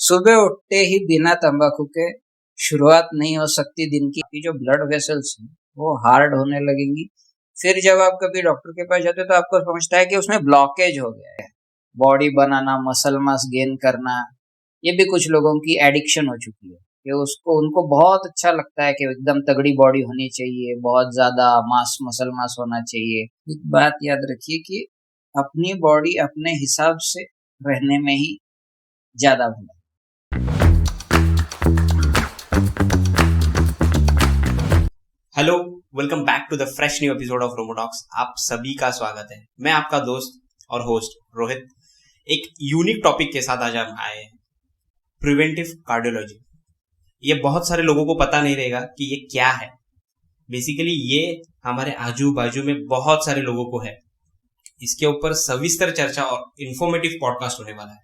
सुबह उठते ही बिना तंबाकू के शुरुआत नहीं हो सकती दिन की। जो ब्लड वेसल्स हैं वो हार्ड होने लगेंगी। फिर जब आप कभी डॉक्टर के पास जाते हो तो आपको समझता है कि उसमें ब्लॉकेज हो गया है। बॉडी बनाना, मसल मास गेन करना, ये भी कुछ लोगों की एडिक्शन हो चुकी है कि उनको बहुत अच्छा लगता है कि एकदम तगड़ी बॉडी होनी चाहिए, बहुत ज्यादा मसल मास होना चाहिए। एक बात याद रखिए कि अपनी बॉडी अपने हिसाब से रहने में ही ज्यादा भला। Hello, welcome back to the fresh new episode of Romotalks. आप सभी का स्वागत है। मैं आपका दोस्त और होस्ट रोहित एक यूनिक टॉपिक के साथ आज हम आए हैं, प्रिवेंटिव कार्डियोलॉजी। ये बहुत सारे लोगों को पता नहीं रहेगा कि ये क्या है। बेसिकली ये हमारे आजू बाजू में बहुत सारे लोगों को है। इसके ऊपर सविस्तर चर्चा और इंफॉर्मेटिव पॉडकास्ट होने वाला है।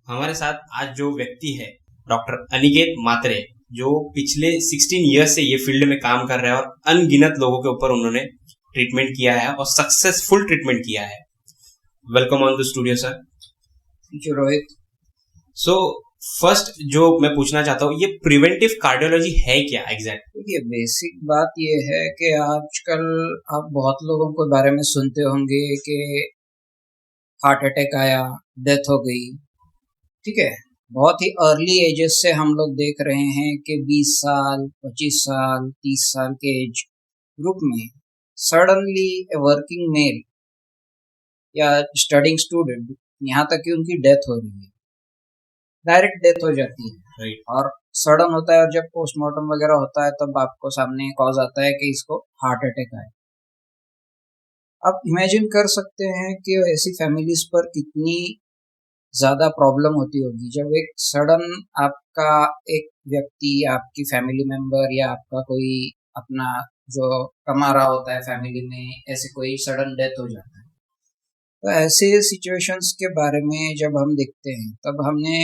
हमारे साथ आज जो व्यक्ति है डॉक्टर अनिकेत मात्रे, जो पिछले 16 ईयर्स से ये फील्ड में काम कर रहे हैं और अनगिनत लोगों के ऊपर उन्होंने ट्रीटमेंट किया है और सक्सेसफुल ट्रीटमेंट किया है। Welcome on the studio sir. Thank you Rohit. So first जो मैं पूछना चाहता हूँ, ये प्रिवेंटिव कार्डियोलॉजी है क्या एग्जैक्ट? देखिए, बेसिक बात ये है कि आजकल आप बहुत लोगों के बारे में सुनते होंगे कि हार्ट अटैक आया, डेथ हो गई। ठीक है, बहुत ही अर्ली एजेस से हम लोग देख रहे हैं कि 20 साल, 25 साल, 30 साल के एज ग्रुप में सडनली वर्किंग मेल या स्टडिंग स्टूडेंट, यहाँ तक कि उनकी डेथ हो रही है, डायरेक्ट डेथ हो जाती है। Right. और सडन होता है, और जब पोस्टमार्टम वगैरह होता है तब आपको सामने कॉज आता है कि इसको हार्ट अटैक आया। आप इमेजिन कर सकते हैं कि ऐसी फैमिलीज पर कितनी ज्यादा प्रॉब्लम होती होगी जब एक सडन आपका एक व्यक्ति, आपकी फैमिली मेंबर या आपका कोई अपना जो कमा रहा होता है फैमिली में, ऐसे कोई सडन डेथ हो जाता है। तो ऐसे सिचुएशंस के बारे में जब हम देखते हैं तब हमने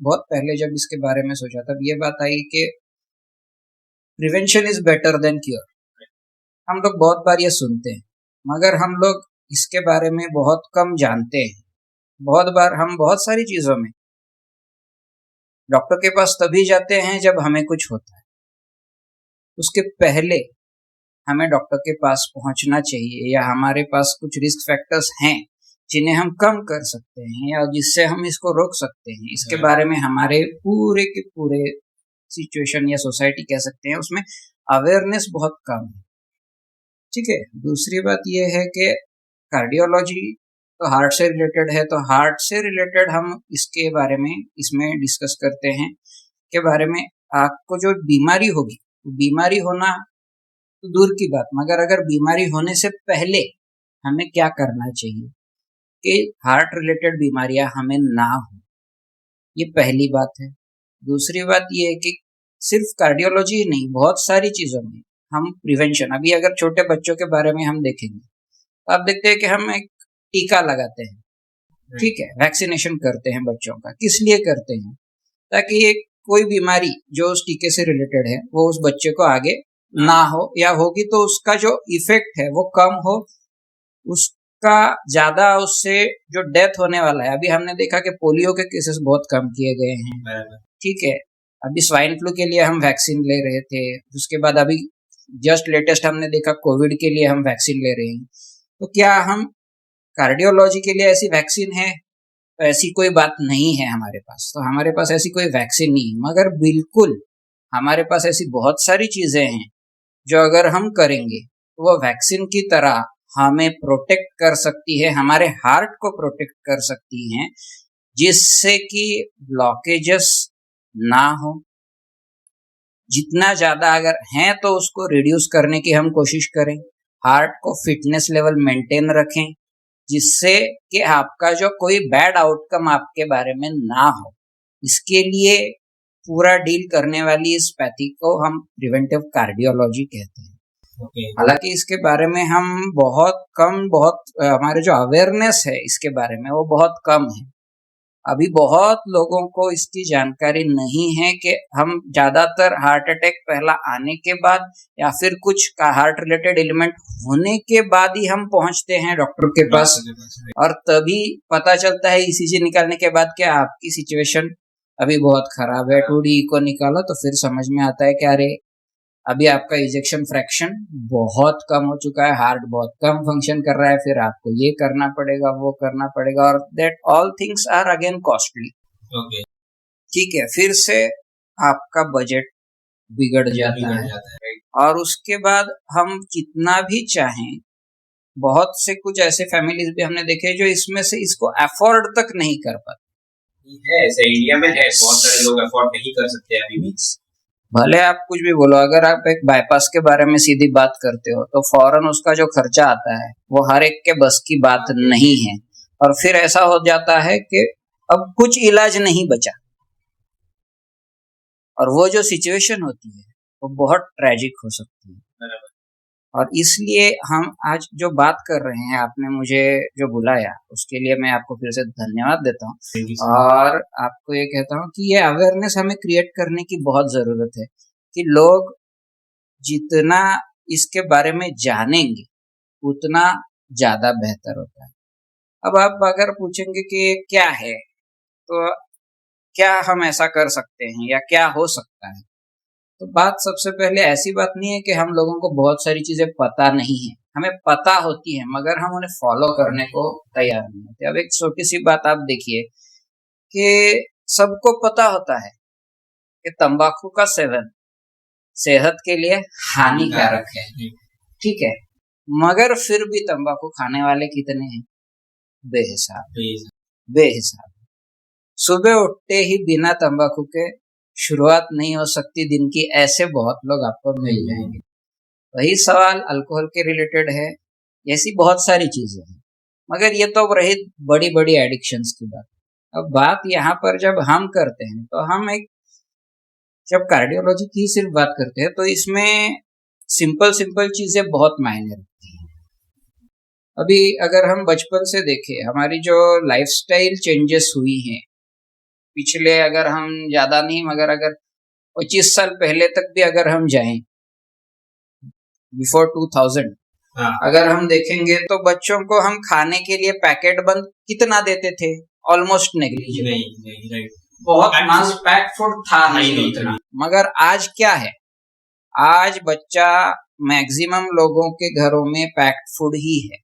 बहुत पहले जब इसके बारे में सोचा तब ये बात आई कि prevention is better than cure. हम लोग बहुत बार ये सुनते हैं मगर हम लोग इसके बारे में बहुत कम जानते हैं। बहुत बार हम बहुत सारी चीजों में डॉक्टर के पास तभी जाते हैं जब हमें कुछ होता है। उसके पहले हमें डॉक्टर के पास पहुंचना चाहिए, या हमारे पास कुछ रिस्क फैक्टर्स हैं जिन्हें हम कम कर सकते हैं या जिससे हम इसको रोक सकते हैं। इसके बारे में हमारे पूरे के पूरे सिचुएशन या सोसाइटी कह सकते हैं उसमें अवेयरनेस बहुत कम है। ठीक है, दूसरी बात यह है कि कार्डियोलॉजी तो हार्ट से रिलेटेड है, तो हार्ट से रिलेटेड हम इसके बारे में इसमें डिस्कस करते हैं के बारे में। आपको जो बीमारी होगी, बीमारी होना तो दूर की बात, मगर अगर बीमारी होने से पहले हमें क्या करना चाहिए कि हार्ट रिलेटेड बीमारियां हमें ना हो, ये पहली बात है। दूसरी बात ये है कि सिर्फ कार्डियोलॉजी ही नहीं, बहुत सारी चीजों में हम प्रिवेंशन, अभी अगर छोटे बच्चों के बारे में हम देखेंगे तो आप देखते हैं कि हम एक टीका लगाते हैं, ठीक है, वैक्सीनेशन करते हैं बच्चों का। किस लिए करते हैं? ताकि ये कोई बीमारी जो उस टीके से रिलेटेड है वो उस बच्चे को आगे ना हो, या होगी तो उसका जो इफेक्ट है वो कम हो, उसका ज्यादा उससे जो डेथ होने वाला है। अभी हमने देखा कि पोलियो के केसेस बहुत कम किए गए हैं। ठीक है, अभी स्वाइन फ्लू के लिए हम वैक्सीन ले रहे थे, उसके बाद अभी जस्ट लेटेस्ट हमने देखा कोविड के लिए हम वैक्सीन ले रहे हैं। तो क्या हम कार्डियोलॉजी के लिए ऐसी वैक्सीन है? तो ऐसी कोई बात नहीं है हमारे पास। तो हमारे पास ऐसी कोई वैक्सीन नहीं है, मगर बिल्कुल हमारे पास ऐसी बहुत सारी चीजें हैं जो अगर हम करेंगे तो वो वैक्सीन की तरह हमें प्रोटेक्ट कर सकती है, हमारे हार्ट को प्रोटेक्ट कर सकती हैं, जिससे कि ब्लॉकेजेस ना हो। जितना ज्यादा अगर हैं तो उसको रिड्यूस करने की हम कोशिश करें, हार्ट को फिटनेस लेवल मेंटेन रखें, जिससे कि आपका जो कोई बैड आउटकम आपके बारे में ना हो। इसके लिए पूरा डील करने वाली इस पैथी को हम प्रिवेंटिव कार्डियोलॉजी कहते हैं। हालांकि इसके बारे में हम हमारे जो अवेयरनेस है इसके बारे में वो बहुत कम है। अभी बहुत लोगों को इसकी जानकारी नहीं है कि हम ज्यादातर हार्ट अटैक पहला आने के बाद या फिर कुछ का हार्ट रिलेटेड एलिमेंट होने के बाद ही हम पहुंचते हैं डॉक्टर के पास, और तभी पता चलता है ईसीजी निकालने के बाद कि आपकी सिचुएशन अभी बहुत खराब है, 2D को निकाला तो फिर समझ में आता है कि अरे अभी आपका इजेक्शन फ्रैक्शन बहुत कम हो चुका है, हार्ट बहुत कम फंक्शन कर रहा है, फिर आपको ये करना पड़ेगा, वो करना पड़ेगा, और that all things are again costly. Okay, ठीक है, फिर से आपका बजट बिगड़ जाता है। राइट। और उसके बाद हम कितना भी चाहें, बहुत से कुछ ऐसे फैमिलीज भी हमने देखे जो इसमें से इसको अफोर्ड तक नहीं कर पाते। है ऐसे इंडिया में है, बहुत सारे लोग अफोर्ड नहीं कर सकते अभी भी। भले आप कुछ भी बोलो, अगर आप एक बाईपास के बारे में सीधी बात करते हो तो फौरन उसका जो खर्चा आता है वो हर एक के बस की बात नहीं है, और फिर ऐसा हो जाता है कि अब कुछ इलाज नहीं बचा, और वो जो सिचुएशन होती है वो बहुत ट्रेजिक हो सकती है। और इसलिए हम आज जो बात कर रहे हैं, आपने मुझे जो बुलाया उसके लिए मैं आपको फिर से धन्यवाद देता हूँ, और आपको ये कहता हूँ कि ये अवेयरनेस हमें क्रिएट करने की बहुत ज़रूरत है कि लोग जितना इसके बारे में जानेंगे उतना ज़्यादा बेहतर होता है। अब आप अगर पूछेंगे कि क्या है, तो क्या हम ऐसा कर सकते हैं या क्या हो सकता है, तो बात सबसे पहले ऐसी बात नहीं है कि हम लोगों को बहुत सारी चीजें पता नहीं है, हमें पता होती है मगर हम उन्हें फॉलो करने को तैयार नहीं होते। अब एक छोटी सी बात आप देखिए कि सबको पता होता है कि तंबाकू का सेवन सेहत के लिए हानिकारक है, ठीक है, मगर फिर भी तंबाकू खाने वाले कितने हैं? बेहिसाब, बेहिसाब। सुबह उठते ही बिना तंबाकू के शुरुआत नहीं हो सकती दिन की, ऐसे बहुत लोग आपको मिल जाएंगे। वही सवाल अल्कोहल के रिलेटेड है, ऐसी बहुत सारी चीजें हैं, मगर ये तो रही बड़ी बड़ी एडिक्शंस की बात। अब बात यहाँ पर जब हम करते हैं तो हम एक जब कार्डियोलॉजी की सिर्फ बात करते हैं तो इसमें सिंपल सिंपल चीजें बहुत मायने रखती हैं। अभी अगर हम बचपन से देखें, हमारी जो लाइफस्टाइल चेंजेस हुई हैं पिछले, अगर हम ज्यादा नहीं मगर अगर 25 साल पहले तक भी अगर हम जाएं, बिफोर 2000, अगर हम देखेंगे तो बच्चों को हम खाने के लिए पैकेट बंद कितना देते थे? Almost negligible. बहुत मास पैक फूड था नहीं उतना। मगर आज क्या है, आज बच्चा मैक्सिमम लोगों के घरों में पैक्ड फूड ही है।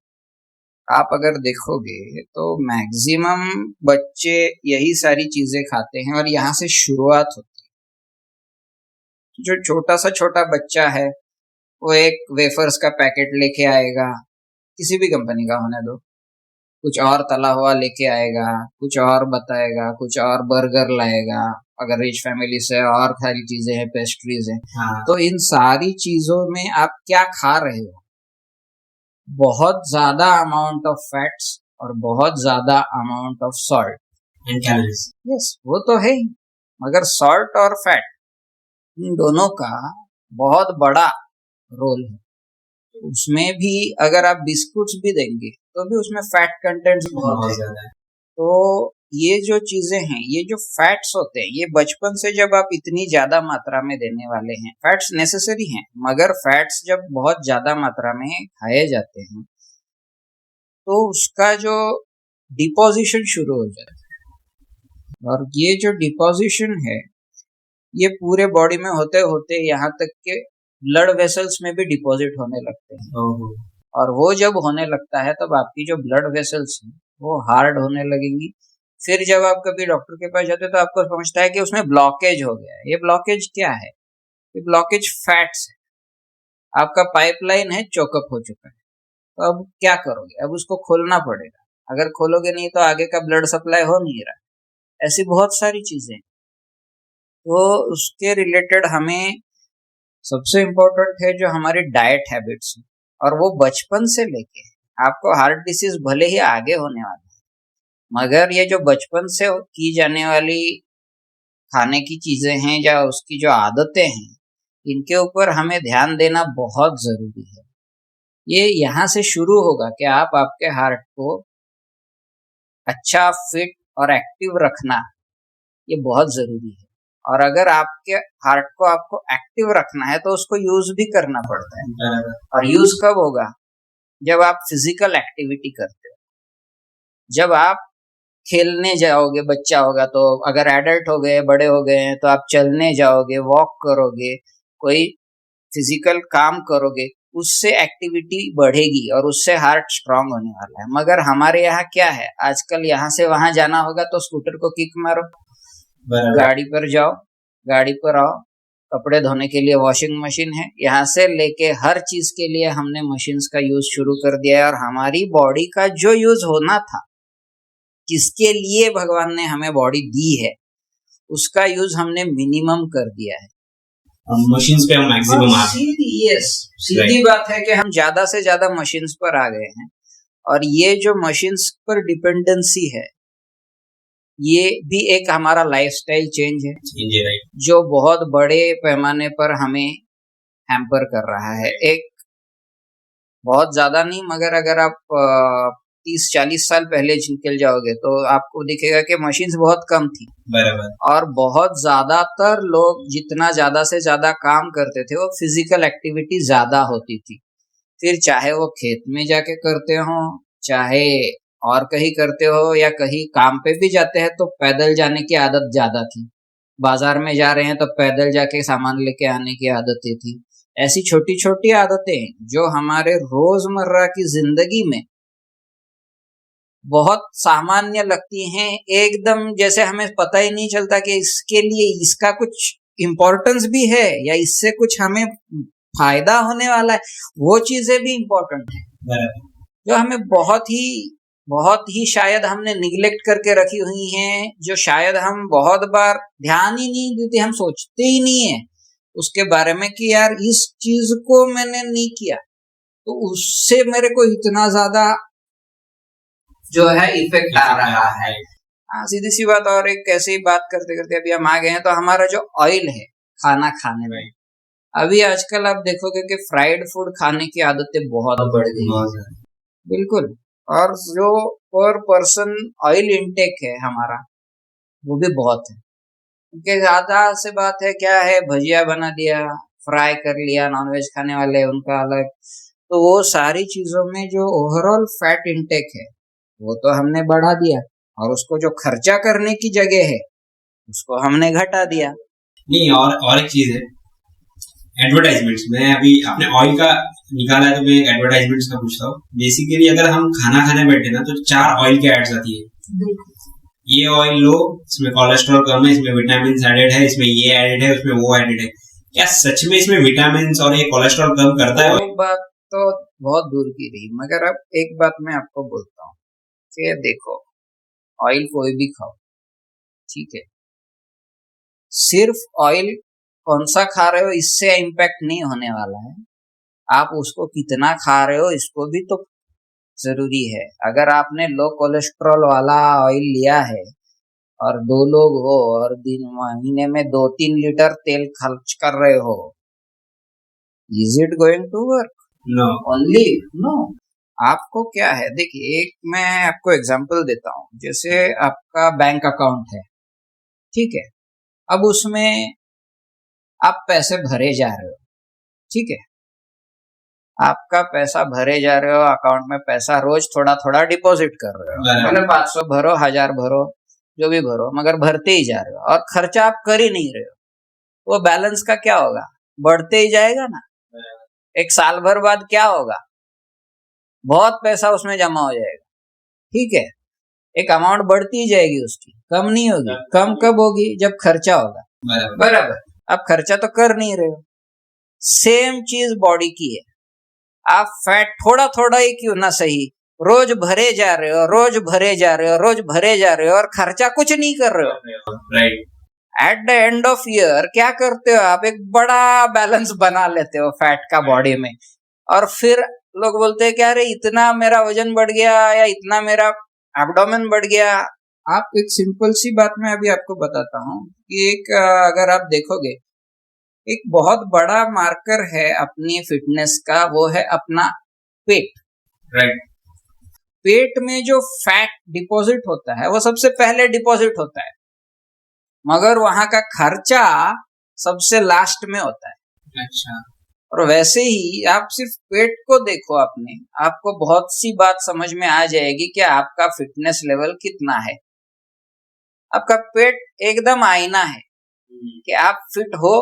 आप अगर देखोगे तो मैक्सिमम बच्चे यही सारी चीजें खाते हैं, और यहाँ से शुरुआत होती है। जो छोटा सा छोटा बच्चा है वो एक वेफर्स का पैकेट लेके आएगा, किसी भी कंपनी का होने दो, कुछ और तला हुआ लेके आएगा, कुछ और बताएगा, कुछ और बर्गर लाएगा, अगर रिच फैमिली से और सारी चीजें हैं, पेस्ट्रीज हैं। तो इन सारी चीजों में आप क्या खा रहे हो? बहुत ज्यादा अमाउंट ऑफ फैट्स और बहुत ज्यादा amount of salt and calories. Yes, वो तो है ही, मगर सॉल्ट और फैट इन दोनों का बहुत बड़ा रोल है। उसमें भी अगर आप बिस्कुट्स भी देंगे तो भी उसमें फैट कंटेंट्स बहुत ज्यादा है। तो ये जो चीजें हैं, ये जो फैट्स होते हैं, ये बचपन से जब आप इतनी ज्यादा मात्रा में देने वाले हैं, फैट्स नेसेसरी हैं, मगर फैट्स जब बहुत ज्यादा मात्रा में खाए जाते हैं तो उसका जो डिपोजिशन शुरू हो जाता है, और ये जो डिपोजिशन है ये पूरे बॉडी में होते होते यहाँ तक के ब्लड वेसल्स में भी डिपॉजिट होने लगते हैं। और वो जब होने लगता है तब आपकी जो ब्लड वेसल्स हैं वो हार्ड होने लगेंगी। फिर जब आप कभी डॉक्टर के पास जाते हो तो आपको समझता है कि उसमें ब्लॉकेज हो गया है। ये ब्लॉकेज क्या है? ये ब्लॉकेज फैट्स है। आपका पाइपलाइन है चोकअप हो चुका है, तो अब क्या करोगे? अब उसको खोलना पड़ेगा। अगर खोलोगे नहीं तो आगे का ब्लड सप्लाई हो नहीं रहा। ऐसी बहुत सारी चीजें, तो उसके रिलेटेड हमें सबसे इम्पोर्टेंट है जो हमारी डाइट हैबिट्स है, और वो बचपन से लेके आपको हार्ट डिसीज भले ही आगे होने वाला है, मगर ये जो बचपन से की जाने वाली खाने की चीजें हैं या उसकी जो आदतें हैं, इनके ऊपर हमें ध्यान देना बहुत जरूरी है। ये यहाँ से शुरू होगा कि आप आपके हार्ट को अच्छा, फिट और एक्टिव रखना, ये बहुत जरूरी है। और अगर आपके हार्ट को आपको एक्टिव रखना है तो उसको यूज भी करना पड़ता है। और यूज कब होगा? जब आप फिजिकल एक्टिविटी करते हो, जब आप खेलने जाओगे, बच्चा होगा तो, अगर एडल्ट हो गए, बड़े हो गए हैं तो आप चलने जाओगे, वॉक करोगे, कोई फिजिकल काम करोगे, उससे एक्टिविटी बढ़ेगी और उससे हार्ट स्ट्रांग होने वाला है। मगर हमारे यहाँ क्या है, आजकल यहाँ से वहां जाना होगा तो स्कूटर को किक मारो, गाड़ी पर जाओ, गाड़ी पर आओ, कपड़े धोने के लिए वॉशिंग मशीन है, यहाँ से लेके हर चीज के लिए हमने मशीन्स का यूज शुरू कर दिया है। और हमारी बॉडी का जो यूज होना था, जिसके लिए भगवान ने हमें बॉडी दी है, उसका यूज हमने मिनिमम कर दिया है। मशीन्स पे हम मैक्सिमम आ गए। सीधी बात है कि हम ज्यादा से ज्यादा मशीन्स पर आ गए हैं। और ये जो मशीन्स पर डिपेंडेंसी है, ये भी एक हमारा लाइफस्टाइल चेंज है, जो बहुत बड़े पैमाने पर हमें हैम्पर कर रहा है। एक बहुत ज्यादा नहीं, मगर अगर आप 30-40 साल पहले निकल जाओगे तो आपको दिखेगा कि मशीन्स बहुत कम थी। बराबर। और बहुत ज्यादातर लोग जितना ज्यादा से ज्यादा काम करते थे, वो फिजिकल एक्टिविटी ज्यादा होती थी। फिर चाहे वो खेत में जाके करते हो, चाहे और कहीं करते हो, या कहीं काम पे भी जाते हैं तो पैदल जाने की आदत ज्यादा थी। बाजार में जा रहे हैं तो पैदल जाके सामान लेके आने की आदतें थी। ऐसी छोटी छोटी आदतें जो हमारे रोजमर्रा की जिंदगी में बहुत सामान्य लगती हैं, एकदम जैसे हमें पता ही नहीं चलता कि इसके लिए इसका कुछ इम्पोर्टेंस भी है या इससे कुछ हमें फायदा होने वाला है, वो चीजें भी इम्पोर्टेंट है, जो हमें बहुत ही शायद हमने निगलेक्ट करके रखी हुई हैं, जो शायद हम बहुत बार ध्यान ही नहीं देते, हम सोचते ही नहीं है उसके बारे में कि यार इस चीज को मैंने नहीं किया तो उससे मेरे को इतना ज्यादा जो है इफेक्ट आ रहा है। हाँ, सीधी सी बात। और एक ऐसे ही बात करते करते अभी हम आ गए हैं, तो हमारा जो ऑयल है खाना खाने में, अभी आजकल आप देखोगे कि फ्राइड फूड खाने की आदतें बहुत बढ़ गई है। बिल्कुल। और जो पर पर्सन ऑयल इंटेक है हमारा, वो भी बहुत है, क्योंकि ज्यादा से बात है क्या है, भजिया बना दिया, फ्राई कर लिया, नॉनवेज खाने वाले उनका अलग, तो वो सारी चीजों में जो ओवरऑल फैट इंटेक है वो तो हमने बढ़ा दिया, और उसको जो खर्चा करने की जगह है उसको हमने घटा दिया। नहीं, और एक चीज है, एडवर्टाइजमेंट्स में अभी आपने ऑयल का निकाला है तो मैं एडवर्टाइजमेंट्स का पूछता हूँ। बेसिकली अगर हम खाना खाने बैठे ना तो 4 ऑयल के एड्स आती है। ये ऑयल लो, इसमें कोलेस्ट्रॉल कम है, इसमें विटामिन एडेड है, इसमें ये एडेड है, उसमें वो एडेड है। क्या सच में इसमें विटामिन और ये कोलेस्ट्रॉल कम करता है? वो बात तो बहुत दूर की रही, मगर अब एक बात मैं आपको बोलता हूँ कि देखो, ऑयल कोई भी खाओ, ठीक है, सिर्फ ऑयल कौन सा खा रहे हो इससे इम्पैक्ट नहीं होने वाला है, आप उसको कितना खा रहे हो इसको भी तो जरूरी है। अगर आपने लो कोलेस्ट्रॉल वाला ऑयल लिया है और 2 लोग हो और महीने में 2-3 लीटर तेल खर्च कर रहे हो, is it going to work? No, only no. आपको क्या है, देखिए, एक मैं आपको एग्जांपल देता हूँ। जैसे आपका बैंक अकाउंट है, ठीक है, अब उसमें आप पैसे भरे जा रहे हो, ठीक है, आपका पैसा भरे जा रहे हो, अकाउंट में पैसा रोज थोड़ा थोड़ा डिपॉजिट कर रहे हो, मतलब 500 भरो, 1000 भरो, जो भी भरो, मगर भरते ही जा रहे हो और खर्चा आप कर ही नहीं रहे हो, वो बैलेंस का क्या होगा, बढ़ते ही जाएगा ना। एक साल भर बाद क्या होगा, बहुत पैसा उसमें जमा हो जाएगा, ठीक है, एक अमाउंट बढ़ती ही जाएगी उसकी, कम नहीं होगी। कम कब होगी, जब खर्चा होगा, बराबर। अब खर्चा तो कर नहीं रहे हो। सेम चीज बॉडी की है, आप फैट थोड़ा थोड़ा ही क्यों ना सही रोज भरे जा रहे हो, रोज भरे जा रहे हो, रोज भरे जा रहे हो, और खर्चा कुछ नहीं कर रहे हो। Right. At the end of year क्या करते हो आप, एक बड़ा बैलेंस बना लेते हो फैट का बॉडी में, और फिर लोग बोलते हैं कि अरे इतना मेरा वजन बढ़ गया या इतना मेरा एब्डोमेन बढ़ गया। आप एक सिंपल सी बात मैं अभी आपको बताता हूँ कि एक अगर आप देखोगे, एक बहुत बड़ा मार्कर है अपनी फिटनेस का, वो है अपना पेट। राइट। पेट में जो फैट डिपॉजिट होता है वो सबसे पहले डिपॉजिट होता है, मगर वहां का खर्चा सबसे लास्ट में होता है। अच्छा। और वैसे ही आप सिर्फ पेट को देखो अपने, आपको बहुत सी बात समझ में आ जाएगी कि आपका फिटनेस लेवल कितना है। आपका पेट एकदम आईना है कि आप फिट हो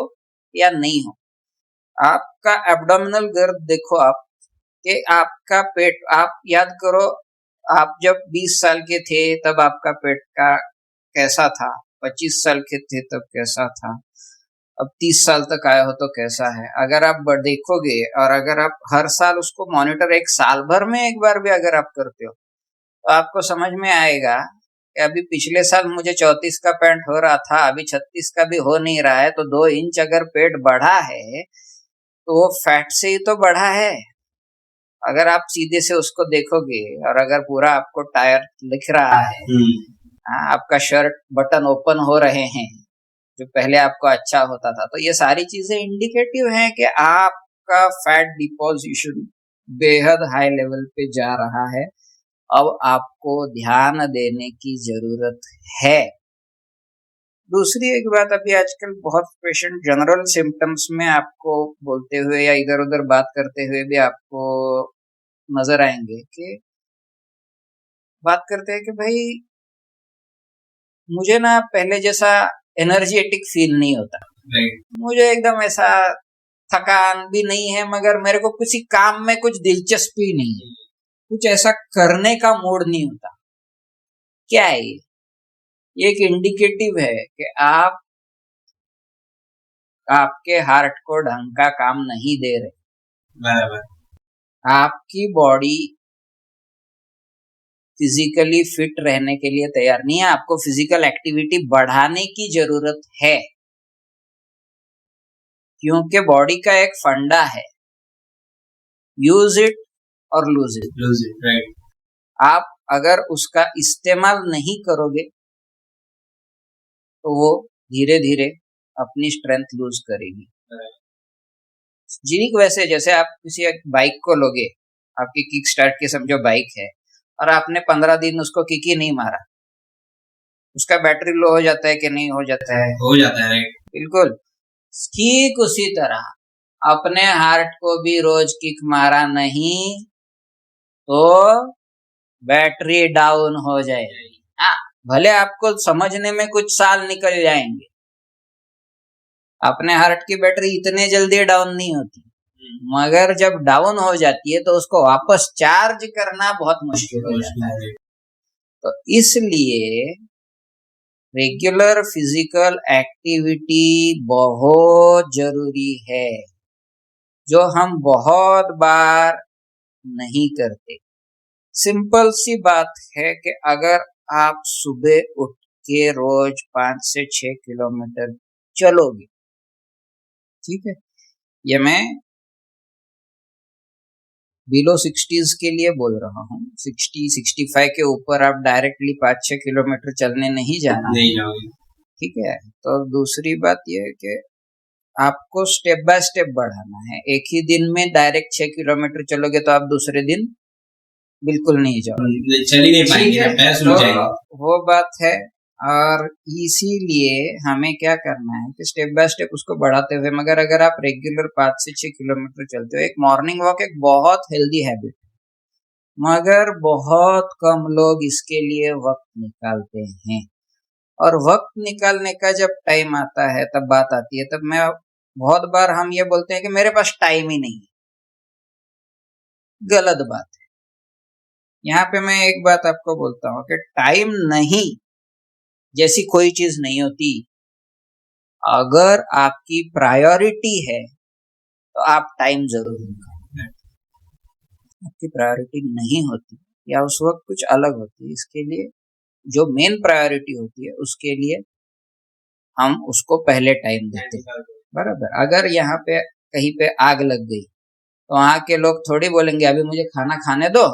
या नहीं हो। आपका एब्डोमिनल गर्द देखो आप, कि आपका पेट, आप याद करो आप जब 20 साल के थे तब आपका पेट का कैसा था, 25 साल के थे तब कैसा था, अब 30 साल तक आए हो तो कैसा है। अगर आप देखोगे और अगर आप हर साल उसको मॉनिटर, एक साल भर में एक बार भी अगर आप करते हो, तो आपको समझ में आएगा कि अभी पिछले साल मुझे 34 का पैंट हो रहा था, अभी 36 का भी हो नहीं रहा है, तो 2 इंच अगर पेट बढ़ा है तो वो फैट से ही तो बढ़ा है। अगर आप सीधे से उसको देखोगे और अगर पूरा आपको टायर लिख रहा है, आपका शर्ट बटन ओपन हो रहे हैं जो पहले आपको अच्छा होता था, तो ये सारी चीजें इंडिकेटिव हैं कि आपका फैट डिपोजिशन बेहद हाई लेवल पे जा रहा है। अब आपको ध्यान देने की जरूरत है। दूसरी एक बात, अभी आजकल बहुत पेशेंट जनरल सिम्टम्स में आपको बोलते हुए या इधर उधर बात करते हुए भी आपको नजर आएंगे कि बात करते हैं कि भाई मुझे ना पहले जैसा एनर्जेटिक फील नहीं होता, मुझे एकदम ऐसा थकान भी नहीं है, मगर मेरे को किसी काम में कुछ दिलचस्पी नहीं है, कुछ ऐसा करने का मूड नहीं होता। क्या है ये एक इंडिकेटिव है कि आप आपके हार्ट को ढंग का काम नहीं दे रहे। बराबर। आपकी बॉडी फिजिकली फिट रहने के लिए तैयार नहीं है, आपको फिजिकल एक्टिविटी बढ़ाने की जरूरत है, क्योंकि बॉडी का एक फंडा है, यूज इट और लूज इट। राइट। आप अगर उसका इस्तेमाल नहीं करोगे तो वो धीरे धीरे अपनी स्ट्रेंथ लूज करेगी। जिनिक वैसे जैसे आप किसी एक बाइक को लोगे, आपकी किक स्टार्ट की समझो बाइक है, और आपने 15 दिन उसको किक ही नहीं मारा, उसका बैटरी लो हो जाता है कि नहीं हो जाता है? हो जाता है, राइट। बिल्कुल। ठीक उसी तरह अपने हार्ट को भी रोज किक मारा नहीं तो बैटरी डाउन हो जाएगी। हाँ, भले आपको समझने में कुछ साल निकल जाएंगे, अपने हार्ट की बैटरी इतने जल्दी डाउन नहीं होती, मगर जब डाउन हो जाती है तो उसको वापस चार्ज करना बहुत मुश्किल हो जाता है। तो इसलिए रेगुलर फिजिकल एक्टिविटी बहुत जरूरी है, जो हम बहुत बार नहीं करते। सिंपल सी बात है कि अगर आप सुबह उठ के रोज 5 से 6 किलोमीटर चलोगे, ठीक है, ये मैं बिलो 60s के लिए बोल रहा हूँ, 60-65 के ऊपर आप डायरेक्टली 5-6 किलोमीटर चलने नहीं जाना, नहीं जाओगे, ठीक है। तो दूसरी बात यह है कि आपको स्टेप बाय स्टेप बढ़ाना है। एक ही दिन में डायरेक्ट 6 किलोमीटर चलोगे तो आप दूसरे दिन बिल्कुल नहीं जाओगे, चल ही नहीं पाएंगे, पैर सूख जाएगा। वो बात है। और इसीलिए हमें क्या करना है कि स्टेप बाय स्टेप उसको बढ़ाते हुए, मगर अगर आप रेगुलर 5 से 6 किलोमीटर चलते हो, एक मॉर्निंग वॉक एक बहुत हेल्दी हैबिट, मगर बहुत कम लोग इसके लिए वक्त निकालते हैं। और वक्त निकालने का जब टाइम आता है, तब बात आती है, तब मैं बहुत बार हम ये बोलते हैं कि मेरे पास टाइम ही नहीं है। गलत बात है। यहाँ पे मैं एक बात आपको बोलता हूँ कि टाइम नहीं जैसी कोई चीज नहीं होती। अगर आपकी प्रायोरिटी है तो आप टाइम जरूर निकालें। आपकी प्रायोरिटी नहीं होती या उस वक्त कुछ अलग होती है, इसके लिए जो मेन प्रायोरिटी होती है उसके लिए हम उसको पहले टाइम देते हैं, बराबर। अगर यहाँ पे कहीं पे आग लग गई तो वहां के लोग थोड़ी बोलेंगे अभी मुझे खाना खाने दो,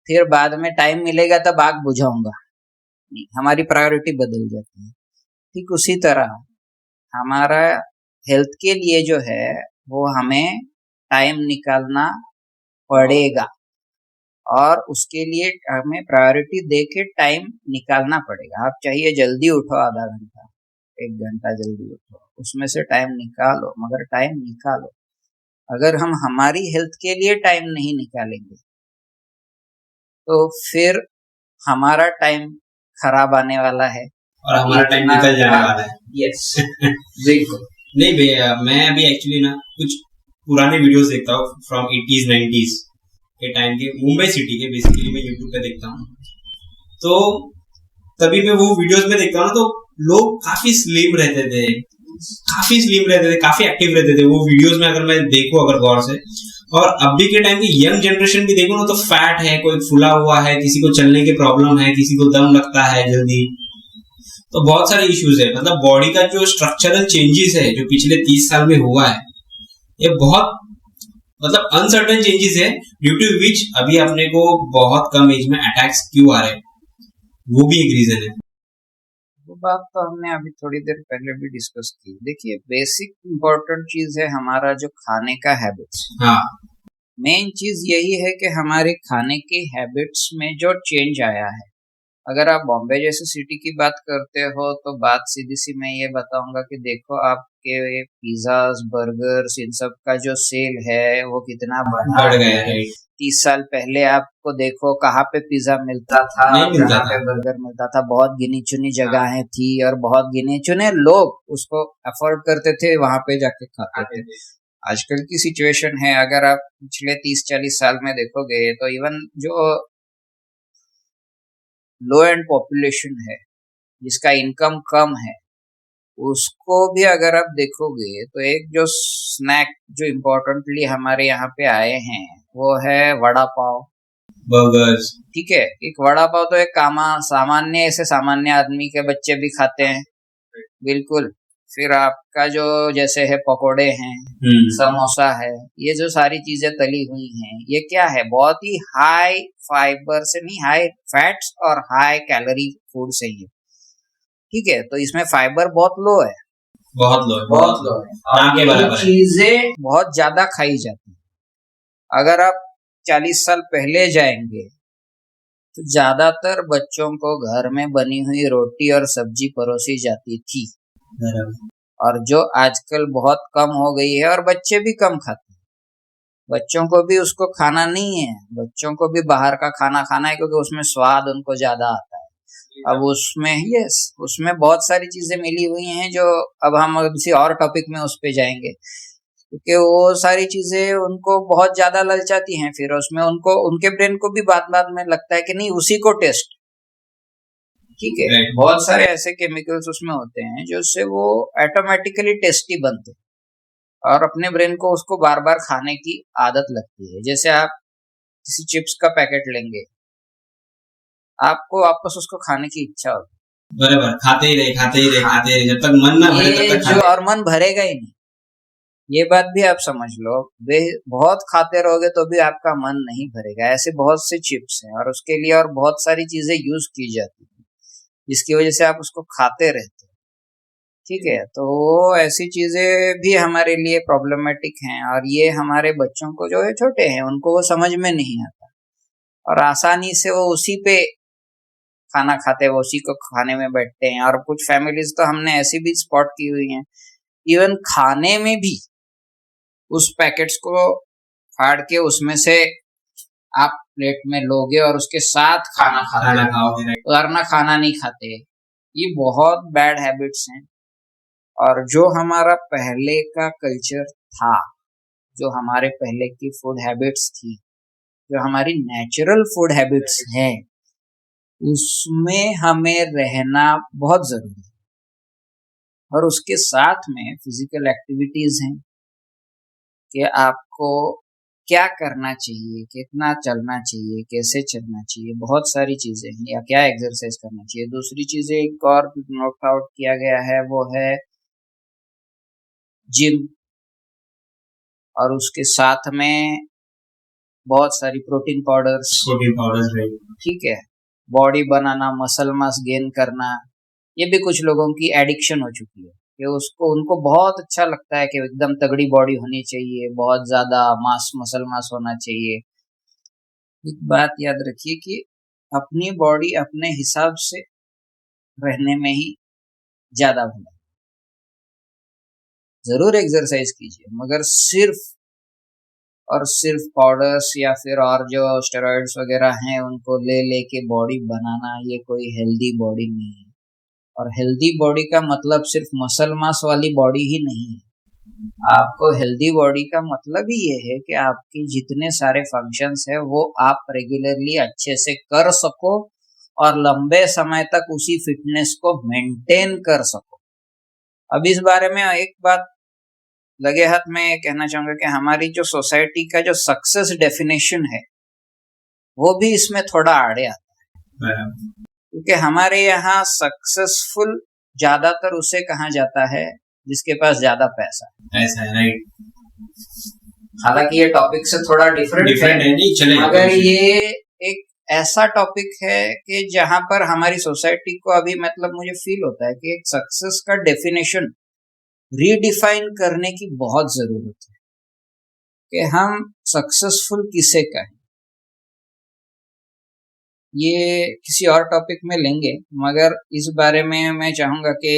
फिर बाद में टाइम मिलेगा तब आग बुझाऊंगा। नहीं, हमारी प्रायोरिटी बदल जाती है। ठीक उसी तरह हमारा हेल्थ के लिए जो है वो हमें टाइम निकालना पड़ेगा, और उसके लिए हमें प्रायोरिटी देके टाइम निकालना पड़ेगा। आप चाहिए जल्दी उठो, आधा घंटा 1 घंटा जल्दी उठो, उसमें से टाइम निकालो, मगर टाइम निकालो। अगर हम हमारी हेल्थ के लिए टाइम नहीं निकालेंगे तो फिर हमारा टाइम खराब आने वाला है। और हमारा टाइम निकल जाने वाला है। यस बिल्कुल। नहीं भैया, मैं अभी एक्चुअली ना कुछ पुराने वीडियोस देखता हूँ फ्रॉम 80s 90s के टाइम के, मुंबई सिटी के बेसिकली मैं यूट्यूब पे देखता हूँ। तो तभी मैं वो वीडियोस में देखता हूँ ना, तो लोग काफी स्लिम रहते थे, काफी एक्टिव रहते थे वो वीडियोस में, अगर मैं देखूं अगर गौर से। और अभी के टाइम की यंग जनरेशन भी देखो ना, तो फैट है, कोई फुला हुआ है, किसी को चलने की प्रॉब्लम है, किसी को दम लगता है जल्दी। तो बहुत सारे इश्यूज है, मतलब बॉडी का जो स्ट्रक्चरल चेंजेस है जो पिछले 30 साल में हुआ है, ये बहुत मतलब अनसर्टेन चेंजेस है, ड्यू टू विच अभी अपने को बहुत कम एज में अटैक्स क्यों आ रहे हैं, वो भी एक रीजन है। वो बात तो हमने अभी थोड़ी देर पहले भी डिस्कस की। देखिए, बेसिक इम्पोर्टेंट चीज है हमारा जो खाने का हैबिट्स। हाँ, मेन चीज यही है कि हमारे खाने के हैबिट्स में जो चेंज आया है। अगर आप बॉम्बे जैसे सिटी की बात करते हो तो बात सीधी सी मैं ये बताऊंगा कि देखो, आपके पिज्जाज बर्गर्स इन सब का जो सेल है वो कितना बढ़ गया है। 30 साल पहले आपको देखो कहाँ पे पिज्जा मिलता था, नहीं मिलता कहाँ था। पे बर्गर मिलता था। बहुत गिनी चुनी जगहें थी और बहुत गिने चुने लोग उसको अफोर्ड करते थे, वहां पे जाके खाते थे। आजकल की सिचुएशन है, अगर आप पिछले 30-40 साल में देखोगे तो इवन जो लो एंड पॉपुलेशन है, जिसका इनकम कम है, उसको भी अगर आप देखोगे तो एक जो स्नैक जो इम्पोर्टेंटली हमारे यहाँ पे आए हैं वो है वड़ा पाव, बर्गर्स। ठीक है। एक वड़ा पाव तो एक सामान्य, ऐसे सामान्य आदमी के बच्चे भी खाते हैं, बिल्कुल। फिर आपका जो जैसे है पकोड़े हैं, समोसा है, ये जो सारी चीजें तली हुई हैं, ये क्या है, बहुत ही हाई फाइबर से नहीं, हाई फैट्स और हाई कैलोरी फूड से ही है, ठीक है। तो इसमें फाइबर बहुत लो है, बहुत लो है। और ये चीजें बहुत ज्यादा खाई जाती है। अगर आप 40 साल पहले जाएंगे तो ज्यादातर बच्चों को घर में बनी हुई रोटी और सब्जी परोसी जाती थी, और जो आजकल बहुत कम हो गई है, और बच्चे भी कम खाते हैं। बच्चों को भी उसको खाना नहीं है, बच्चों को भी बाहर का खाना खाना है, क्योंकि उसमें स्वाद उनको ज्यादा आता है। अब उसमें उसमें बहुत सारी चीजें मिली हुई हैं, जो अब हम किसी और टॉपिक में उस पे जाएंगे, क्योंकि वो सारी चीजें उनको बहुत ज्यादा ललचाती हैं। फिर उसमें उनको, उनके ब्रेन को भी बाद में लगता है कि नहीं, उसी को टेस्ट, ठीक है। बहुत सारे ऐसे केमिकल्स उसमें होते हैं जो उससे वो ऑटोमेटिकली टेस्टी बनते हैं, और अपने ब्रेन को उसको बार बार खाने की आदत लगती है। जैसे आप किसी चिप्स का पैकेट लेंगे, आपको वापस उसको खाने की इच्छा होगी, बराबर, खाते ही रहे, जब तक मन ना भरे तब तक और मन भरेगा ही नहीं, ये बात भी आप समझ लो। बहुत खाते रहोगे तो भी आपका मन नहीं भरेगा। ऐसे बहुत से चिप्स हैं, और उसके लिए और बहुत सारी चीजें यूज की जाती है, जिसकी वजह से आप उसको खाते रहते हो, ठीक है। तो ऐसी चीजें भी हमारे लिए प्रॉब्लमेटिक हैं, और ये हमारे बच्चों को, जो है छोटे हैं, उनको वो समझ में नहीं आता, और आसानी से वो उसी पे खाना खाते हैं, वो उसी को खाने में बैठते हैं। और कुछ फैमिलीज तो हमने ऐसी भी स्पॉट की हुई हैं, इवन खाने में भी उस पैकेट्स को फाड़ के उसमें से आप प्लेट में लोगे और उसके साथ खाना खाओगे, वरना खाना नहीं खाते। ये बहुत बैड हैबिट्स हैं। और जो हमारा पहले का कल्चर था, जो हमारे पहले की फूड हैबिट्स थी, जो हमारी नेचुरल फूड हैबिट्स हैं, उसमें हमें रहना बहुत जरूरी है। और उसके साथ में फिजिकल एक्टिविटीज हैं, कि आपको क्या करना चाहिए, कितना चलना चाहिए, कैसे चलना चाहिए, बहुत सारी चीजें हैं, या क्या एक्सरसाइज करना चाहिए। दूसरी चीजें एक और नोट आउट किया गया है, वो है जिम, और उसके साथ में बहुत सारी प्रोटीन पाउडर्स, ठीक है, बॉडी बनाना, मसल मास गेन करना। ये भी कुछ लोगों की एडिक्शन हो चुकी है, कि उसको, उनको बहुत अच्छा लगता है कि एकदम तगड़ी बॉडी होनी चाहिए, बहुत ज्यादा मसल मास होना चाहिए। एक बात याद रखिए कि अपनी बॉडी अपने हिसाब से रहने में ही ज्यादा भला। जरूर एक्सरसाइज कीजिए, मगर सिर्फ और सिर्फ पाउडर्स या फिर और जो स्टेरॉइड्स वगैरह हैं उनको ले लेके बॉडी बनाना, ये कोई हेल्दी बॉडी नहीं है। और हेल्दी बॉडी का मतलब सिर्फ मसल मास वाली बॉडी ही नहीं है। आपको हेल्दी बॉडी का मतलब ही ये है कि आपकी जितने सारे फंक्शंस है वो आप रेगुलरली अच्छे से कर सको और लंबे समय तक उसी फिटनेस को मेंटेन कर सको। अब इस बारे में एक बात लगे हाथ में कहना चाहूंगा कि हमारी जो सोसाइटी का जो सक्सेस डेफिनेशन है वो भी इसमें थोड़ा आड़े आता है, क्योंकि हमारे यहाँ सक्सेसफुल ज्यादातर उसे कहा जाता है जिसके पास ज्यादा पैसा है। ऐसा है, राइट। हालांकि ये टॉपिक से थोड़ा डिफरेंट है, नहीं चले, मगर ये एक ऐसा टॉपिक है कि जहां पर हमारी सोसाइटी को अभी मतलब मुझे फील होता है कि एक सक्सेस का डेफिनेशन रीडिफाइन करने की बहुत जरूरत है कि हम सक्सेसफुल किसे कहें। ये किसी और टॉपिक में लेंगे, मगर इस बारे में मैं चाहूंगा कि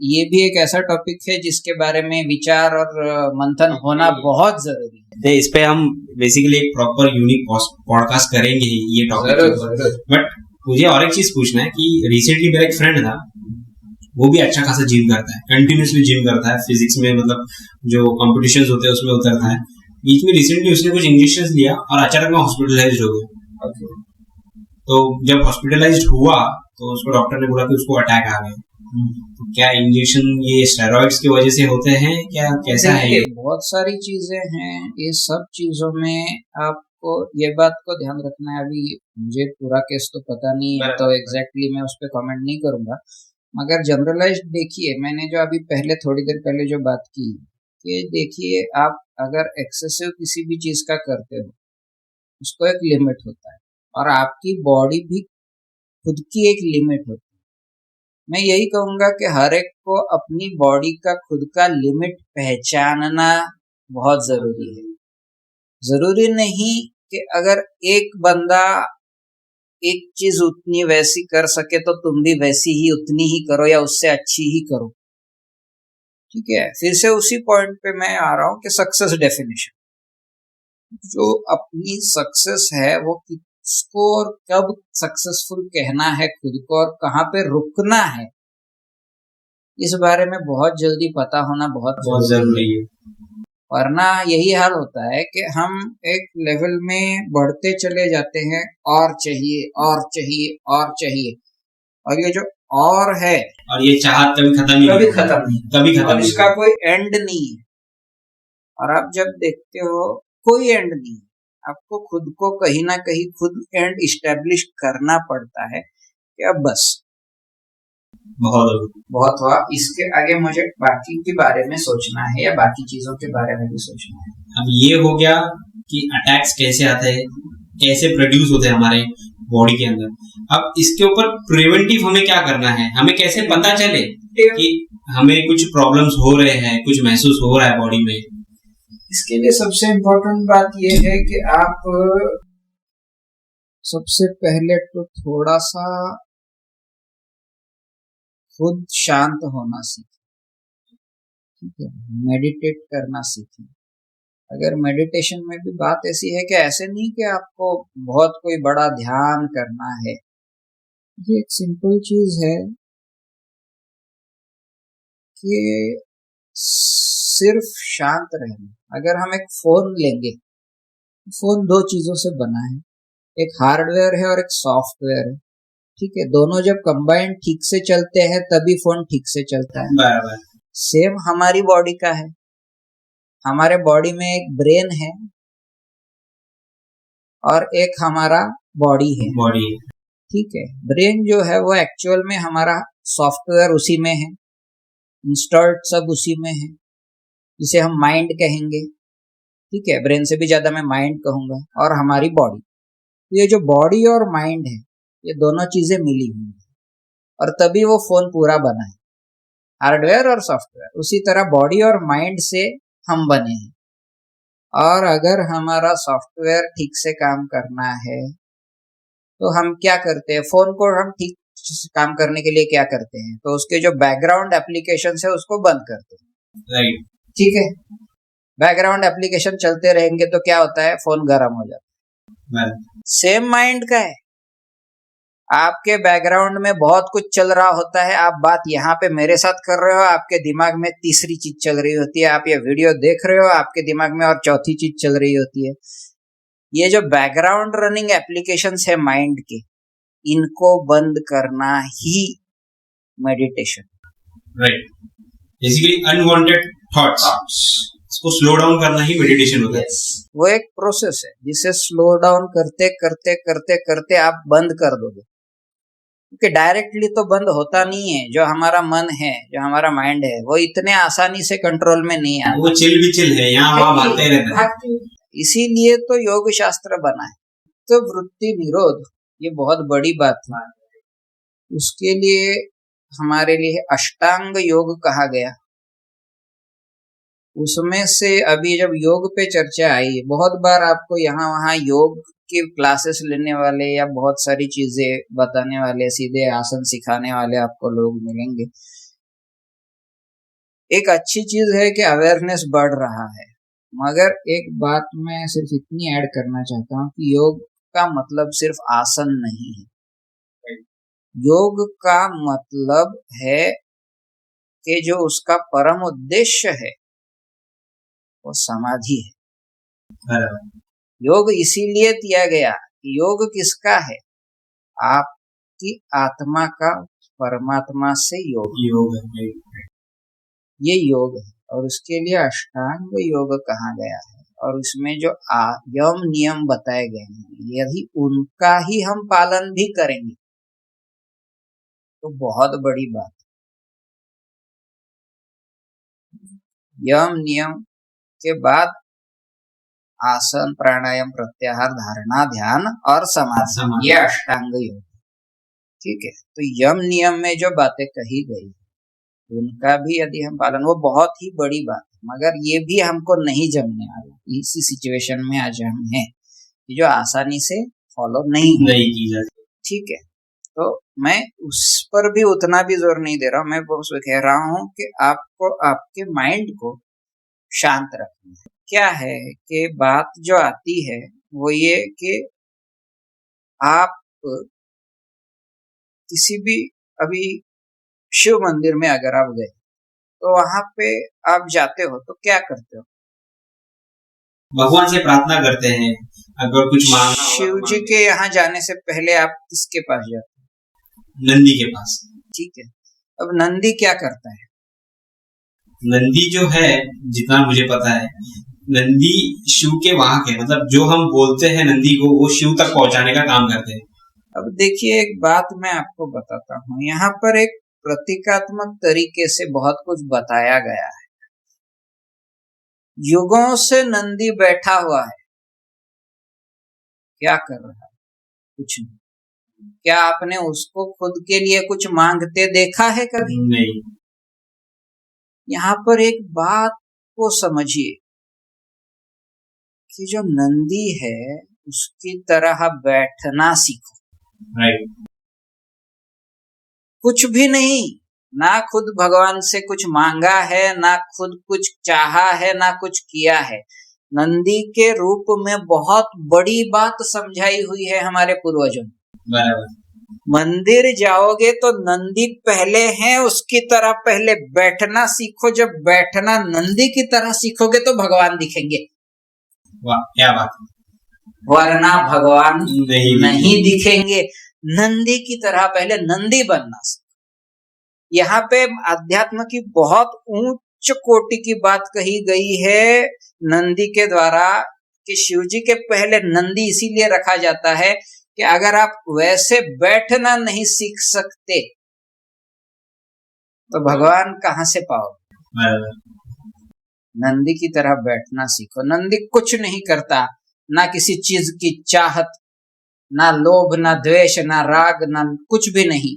ये भी एक ऐसा टॉपिक है जिसके बारे में विचार और मंथन होना बहुत जरूरी है। इस पे हम बेसिकली एक प्रॉपर यूनिक पॉडकास्ट करेंगे ये टॉपिक। बट मुझे और एक चीज पूछना है कि रिसेंटली मेरा एक फ्रेंड था, वो भी अच्छा खासा जिम करता है, कंटिन्यूसली जिम करता है, फिजिक्स में मतलब जो कॉम्पिटिशंस होते हैं उसमें उतरता है। बीच में रिसेंटली उसने कुछ इंजेक्शन लिया और अचानक में हॉस्पिटलाइज हो गया। तो जब हॉस्पिटलाइज्ड हुआ तो उसको डॉक्टर ने बोला कि उसको अटैक आ गया। तो क्या इंजेक्शन ये स्टेरॉइड्स की वजह से होते हैं, क्या कैसा है ये? बहुत सारी चीजें हैं, ये सब चीजों में आपको ये बात को ध्यान रखना है। अभी मुझे पूरा केस तो पता नहीं है तो एग्जैक्टली मैं उस पर कमेंट नहीं करूंगा, मगर जनरलाइज्ड देखिए, मैंने जो अभी पहले थोड़ी देर पहले जो बात की कि देखिए आप अगर एक्सेसिव किसी भी चीज का करते हो उसको एक लिमिट होता है और आपकी बॉडी भी खुद की एक लिमिट होती है। मैं यही कहूंगा कि हर एक को अपनी बॉडी का खुद का लिमिट पहचानना बहुत जरूरी है। जरूरी नहीं कि अगर एक बंदा एक चीज उतनी वैसी कर सके तो तुम भी वैसी ही उतनी ही करो या उससे अच्छी ही करो। ठीक है, फिर से उसी पॉइंट पे मैं आ रहा हूं कि सक्सेस डेफिनेशन, जो अपनी सक्सेस है वो किसको और कब सक्सेसफुल कहना है खुद को और कहाँ पे रुकना है, इस बारे में बहुत जल्दी पता होना बहुत जरूरी है। वरना यही हाल होता है कि हम एक लेवल में बढ़ते चले जाते हैं और चाहिए और चाहिए और चाहिए, और ये जो और है और ये चाहत कभी खत्म नहीं, और इसका कोई एंड नहीं है। और आप जब देखते हो कोई एंड नहीं है, आपको खुद को कहीं ना कहीं खुद एंड इस्टेब्लिश करना पड़ता है कि अब बस बहुत हुआ, इसके आगे मुझे बाकी के बारे में सोचना है या बाकी चीजों के बारे में भी सोचना है। अब ये हो गया कि अटैक्स कैसे आते हैं, कैसे प्रोड्यूस होते हैं हमारे बॉडी के अंदर। अब इसके ऊपर प्रिवेंटिव हमें क्या करना है, हमें कैसे पता चले कि हमें कुछ प्रॉब्लम्स हो रहे हैं, कुछ महसूस हो रहा है बॉडी में। इसके लिए सबसे इम्पोर्टेंट बात यह है कि आप सबसे पहले तो थोड़ा सा खुद शांत होना सीखें। ठीक है, मेडिटेट करना सीखें। अगर मेडिटेशन में भी बात ऐसी है कि ऐसे नहीं कि आपको बहुत कोई बड़ा ध्यान करना है, ये एक सिंपल चीज है कि सिर्फ शांत रहना। अगर हम एक फोन लेंगे, फोन दो चीजों से बना है, एक हार्डवेयर है और एक सॉफ्टवेयर है। ठीक है, दोनों जब कंबाइंड ठीक से चलते हैं तभी फोन ठीक से चलता है। बराबर। सेम हमारी बॉडी का है, हमारे बॉडी में एक ब्रेन है और एक हमारा बॉडी है। ठीक है, ब्रेन जो है वो एक्चुअल में हमारा सॉफ्टवेयर उसी में है, इंस्टॉल्ड सब उसी में है, जिसे हम माइंड कहेंगे। ठीक है, ब्रेन से भी ज्यादा मैं माइंड कहूंगा। और हमारी बॉडी, ये जो बॉडी और माइंड है ये दोनों चीजें मिली हुई है और तभी वो फोन पूरा बना है, हार्डवेयर और सॉफ्टवेयर। उसी तरह बॉडी और माइंड से हम बने हैं। और अगर हमारा सॉफ्टवेयर ठीक से काम करना है तो हम क्या करते हैं, फोन को हम ठीक काम करने के लिए क्या करते हैं, तो उसके जो बैकग्राउंड एप्लीकेशन है उसको बंद करते हैं। राइट। ठीक है, बैकग्राउंड एप्लीकेशन चलते रहेंगे तो क्या होता है, फोन गर्म हो जाता है। सेम माइंड का है, आपके बैकग्राउंड में बहुत कुछ चल रहा होता है, आप बात यहाँ पे मेरे साथ कर रहे हो, आपके दिमाग में तीसरी चीज चल रही होती है, आप ये वीडियो देख रहे हो, आपके दिमाग में और चौथी चीज चल रही होती है। ये जो बैकग्राउंड रनिंग एप्लीकेशंस है माइंड के, इनको बंद करना ही meditation. Right, basically unwanted thoughts, इसको स्लो डाउन करना ही मेडिटेशन होता है। वो एक प्रोसेस है जिसे स्लो डाउन करते करते करते करते आप बंद कर दोगे, क्योंकि डायरेक्टली तो बंद होता नहीं है। जो हमारा मन है, जो हमारा माइंड है, वो इतने आसानी से कंट्रोल में नहीं आता। वो चिल भी चिल है, यहाँ वहाँ भागते रहता है। इसीलिए तो योग शास्त्र बना है। तो वृत्ति निरोध ये बहुत बड़ी बात है। उसके लिए हमारे लिए अष्टांग योग कहा गया। उसमें से अभी जब योग पे चर्चा आई, बहुत बार आपको यहाँ वहाँ योग की क्लासेस लेने वाले या बहुत सारी चीजें बताने वाले, सीधे आसन सिखाने वाले आपको लोग मिलेंगे। एक अच्छी चीज है कि अवेयरनेस बढ़ रहा है, मगर एक बात मैं सिर्फ इतनी ऐड करना चाहता हूँ कि योग का मतलब सिर्फ आसन नहीं है। योग का मतलब है कि जो उसका परम उद्देश्य है वो समाधि है। योग इसीलिए दिया गया। योग किसका है? आपकी आत्मा का परमात्मा से योग है। ये योग है, और उसके लिए अष्टांग योग कहा गया है। और उसमें जो यम नियम बताए गए हैं, यदि उनका ही हम पालन भी करेंगे तो बहुत बड़ी बात है। यम नियम के बाद आसन, प्राणायाम, प्रत्याहार, धारणा, ध्यान और समाधि, ये अष्टांग योग। ठीक है, तो यम नियम में जो बातें कही गई उनका भी यदि हम पालन, वो बहुत ही बड़ी बात है। मगर ये भी हमको नहीं जमने वाला। इसी सिचुएशन में आज हम हैं जो आसानी से फॉलो नहीं की जाती। ठीक है, तो मैं उस पर भी उतना भी जोर नहीं दे रहा हूँ। मैं बस कह रहा हूँ कि आपको आपके माइंड को शांत रखना है। क्या है कि बात जो आती है वो ये कि आप किसी भी अभी शिव मंदिर में अगर आप गए तो वहां पे आप जाते हो तो क्या करते हो? भगवान से प्रार्थना करते हैं। अगर कुछ मांगना हो, शिव जी के यहाँ जाने से पहले आप किसके पास जाते हो? नंदी के पास। ठीक है, अब नंदी क्या करता है? नंदी जो है, जितना मुझे पता है, नंदी शिव के वाहक है। मतलब जो हम बोलते हैं नंदी को, वो शिव तक पहुंचाने का काम करते हैं। अब देखिए, एक बात मैं आपको बताता हूँ। यहाँ पर एक प्रतीकात्मक तरीके से बहुत कुछ बताया गया है। युगों से नंदी बैठा हुआ है, क्या कर रहा है? कुछ नहीं। क्या आपने उसको खुद के लिए कुछ मांगते देखा है कभी? नहीं। यहाँ पर एक बात को समझिए कि जो नंदी है उसकी तरह बैठना सीखो। राइट। कुछ भी नहीं, ना खुद भगवान से कुछ मांगा है, ना खुद कुछ चाहा है, ना कुछ किया है। नंदी के रूप में बहुत बड़ी बात समझाई हुई है हमारे पूर्वजों ने। बराबर। मंदिर जाओगे तो नंदी पहले हैं, उसकी तरह पहले बैठना सीखो। जब बैठना नंदी की तरह सीखोगे तो भगवान दिखेंगे। वाह, क्या बात है। वरना भगवान नहीं दिखेंगे। नंदी की तरह पहले नंदी बनना सीखो। यहाँ पे अध्यात्म की बहुत उच्च कोटि की बात कही गई है नंदी के द्वारा कि शिवजी के पहले नंदी इसीलिए रखा जाता है कि अगर आप वैसे बैठना नहीं सीख सकते तो भगवान कहाँ से पाओगे? नंदी की तरह बैठना सीखो। नंदी कुछ नहीं करता, ना किसी चीज की चाहत, ना लोभ, ना द्वेष, ना राग, ना कुछ भी नहीं।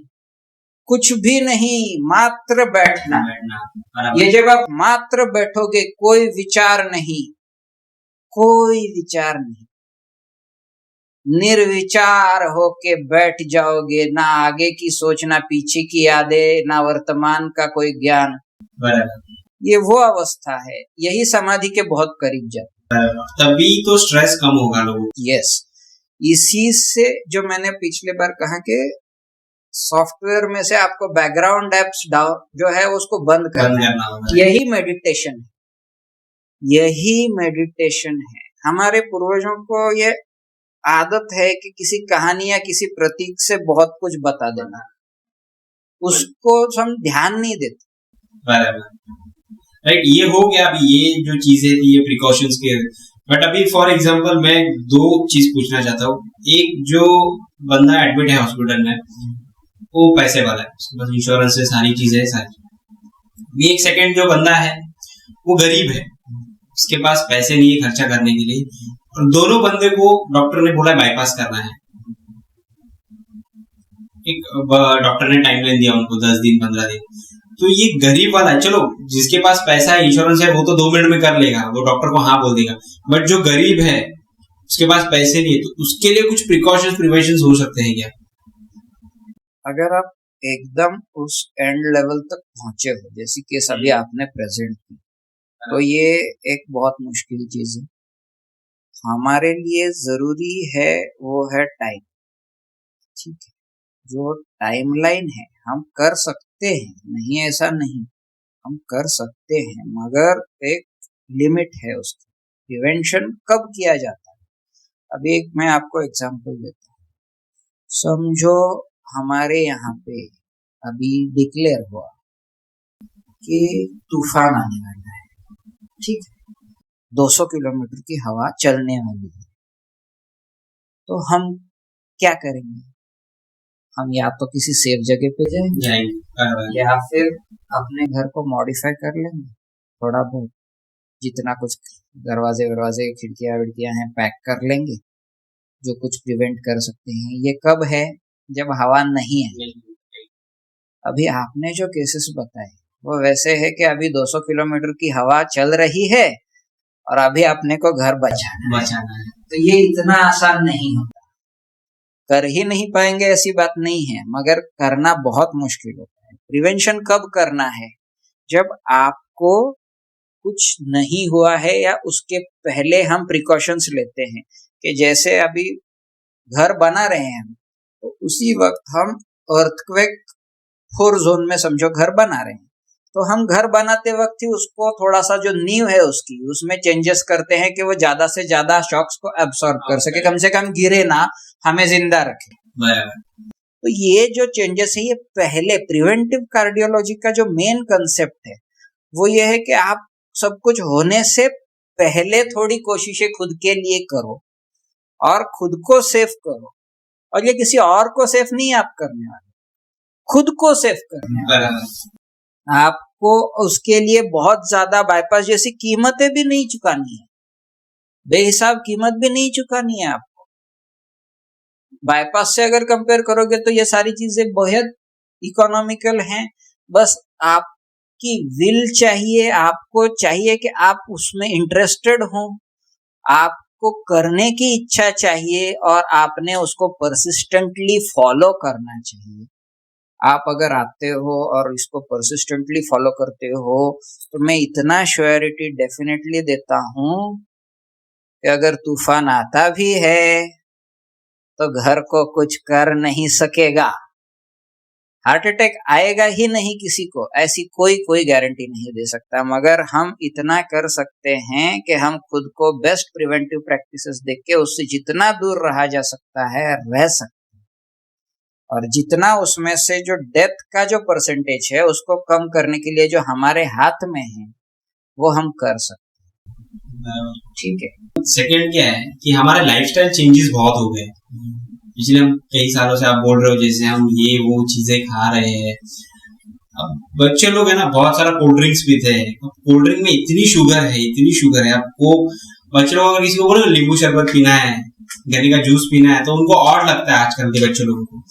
कुछ भी नहीं, मात्र बैठना। ये जब आप मात्र बैठोगे, कोई विचार नहीं, कोई विचार नहीं, निर्विचार होके बैठ जाओगे, ना आगे की सोच, ना पीछे की यादें, ना वर्तमान का कोई ज्ञान। ये वो अवस्था है, यही समाधि के बहुत करीब जाती है। तभी तो स्ट्रेस कम होगा लोगों। यस, इसी से जो मैंने पिछले बार कहा कि सॉफ्टवेयर में से आपको बैकग्राउंड एप्स जो है उसको बंद करना है। यही मेडिटेशन है। हमारे पूर्वजों को ये आदत है कि किसी कहानी या किसी प्रतीक से बहुत कुछ बता देना, उसको हम ध्यान नहीं देते। राइट, ये हो गया। अभी ये जो चीजें थी ये प्रिकॉशंस के, बट अभी फॉर एग्जांपल मैं दो चीज पूछना चाहता हूँ। एक, जो बंदा एडमिट है हॉस्पिटल में, वो पैसे वाला है, बस इंश्योरेंस से सारी चीजें सारी। एक सेकंड जो बंदा है वो गरीब है, उसके पास पैसे नहीं है खर्चा करने के लिए, और दोनों बंदे को डॉक्टर ने बोला बाईपास करना है। एक डॉक्टर ने टाइमलाइन दिया उनको 10 दिन 15 दिन। तो ये गरीब वाला है, चलो जिसके पास पैसा है, इंश्योरेंस है, वो तो 2 मिनट में कर लेगा, वो डॉक्टर को हाँ बोल देगा। बट जो गरीब है उसके पास पैसे नहीं है, तो उसके लिए कुछ प्रिकॉशंस प्रिवेंशन हो सकते हैं क्या? अगर आप एकदम उस एंड लेवल तक पहुंचे हो, जैसी केस अभी आपने प्रेजेंट की, तो ये एक बहुत मुश्किल चीज है। हमारे लिए जरूरी है वो है टाइम। ठीक है, जो टाइमलाइन है हम कर सकते हैं, नहीं ऐसा नहीं, हम कर सकते हैं, मगर एक लिमिट है उसकी। प्रिवेंशन कब किया जाता है? अभी एक मैं आपको एग्जांपल देता हूँ। समझो हमारे यहाँ पे अभी डिक्लेयर हुआ कि तूफान आने वाला है, ठीक है, 200 किलोमीटर की हवा चलने वाली है। तो हम क्या करेंगे? हम या तो किसी सेफ जगह पे जाएंगे या फिर अपने घर को मॉडिफाई कर लेंगे थोड़ा बहुत, जितना कुछ दरवाजे खिड़कियां विड़कियां हैं पैक कर लेंगे, जो कुछ प्रिवेंट कर सकते हैं। ये कब है? जब हवा नहीं है। अभी आपने जो केसेस बताए वो वैसे है कि अभी 200 किलोमीटर की हवा चल रही है और अभी अपने को घर बचाना है। तो ये इतना आसान नहीं होता। कर ही नहीं पाएंगे ऐसी बात नहीं है, मगर करना बहुत मुश्किल होता है। प्रिवेंशन कब करना है? जब आपको कुछ नहीं हुआ है या उसके पहले हम प्रिकॉशंस लेते हैं, कि जैसे अभी घर बना रहे हैं हम, तो उसी वक्त हम अर्थक्वेक 4 जोन में समझो घर बना रहे हैं, तो हम घर बनाते वक्त ही उसको थोड़ा सा जो नींव है उसकी, उसमें चेंजेस करते हैं कि वो ज्यादा से ज्यादा शॉक्स को एब्सॉर्ब कर सके, कम से कम गिरे ना, हमें जिंदा रखे। तो ये जो चेंजेस है, ये पहले प्रिवेंटिव कार्डियोलॉजी का जो मेन कंसेप्ट है वो ये है कि आप सब कुछ होने से पहले थोड़ी कोशिशें खुद के लिए करो और खुद को सेफ करो। और ये किसी और को सेफ नहीं आप करने वाले, खुद को सेफ करने वाले। आपको उसके लिए बहुत ज्यादा बाईपास जैसी कीमतें भी नहीं चुकानी है, बेहिसाब कीमत भी नहीं चुकानी है आपको। बाईपास से अगर कंपेयर करोगे तो ये सारी चीजें बेहद इकोनॉमिकल हैं। बस आपकी विल चाहिए, आपको चाहिए कि आप उसमें इंटरेस्टेड हो, आपको करने की इच्छा चाहिए और आपने उसको परसिस्टेंटली फॉलो करना चाहिए। आप अगर आते हो और इसको परसिस्टेंटली फॉलो करते हो तो मैं इतना श्योरिटी डेफिनेटली देता हूं कि अगर तूफान आता भी है तो घर को कुछ कर नहीं सकेगा। हार्ट अटैक आएगा ही नहीं किसी को, ऐसी कोई गारंटी नहीं दे सकता, मगर हम इतना कर सकते हैं कि हम खुद को बेस्ट प्रिवेंटिव प्रैक्टिसेस देख के उससे जितना दूर रहा जा सकता है रह सकते हैं, और जितना उसमें से जो डेथ का जो परसेंटेज है उसको कम करने के लिए जो हमारे हाथ में है वो हम कर सकते हैं। ठीक है। सेकंड क्या है कि हमारे लाइफस्टाइल चेंजेस बहुत हो गए पिछले कई सालों से। आप बोल रहे हो जैसे हम ये वो चीजें खा रहे हैं। अब बच्चे लोग है ना, बहुत सारा कोल्ड ड्रिंक्स पीते हैं। कोल्ड ड्रिंक में इतनी शुगर है। आपको बच्चे लोग अगर किसी को बोले नींबू शरबत पीना है, गन्ने का जूस पीना है, तो उनको और लगता है आजकल के बच्चे लोगों को।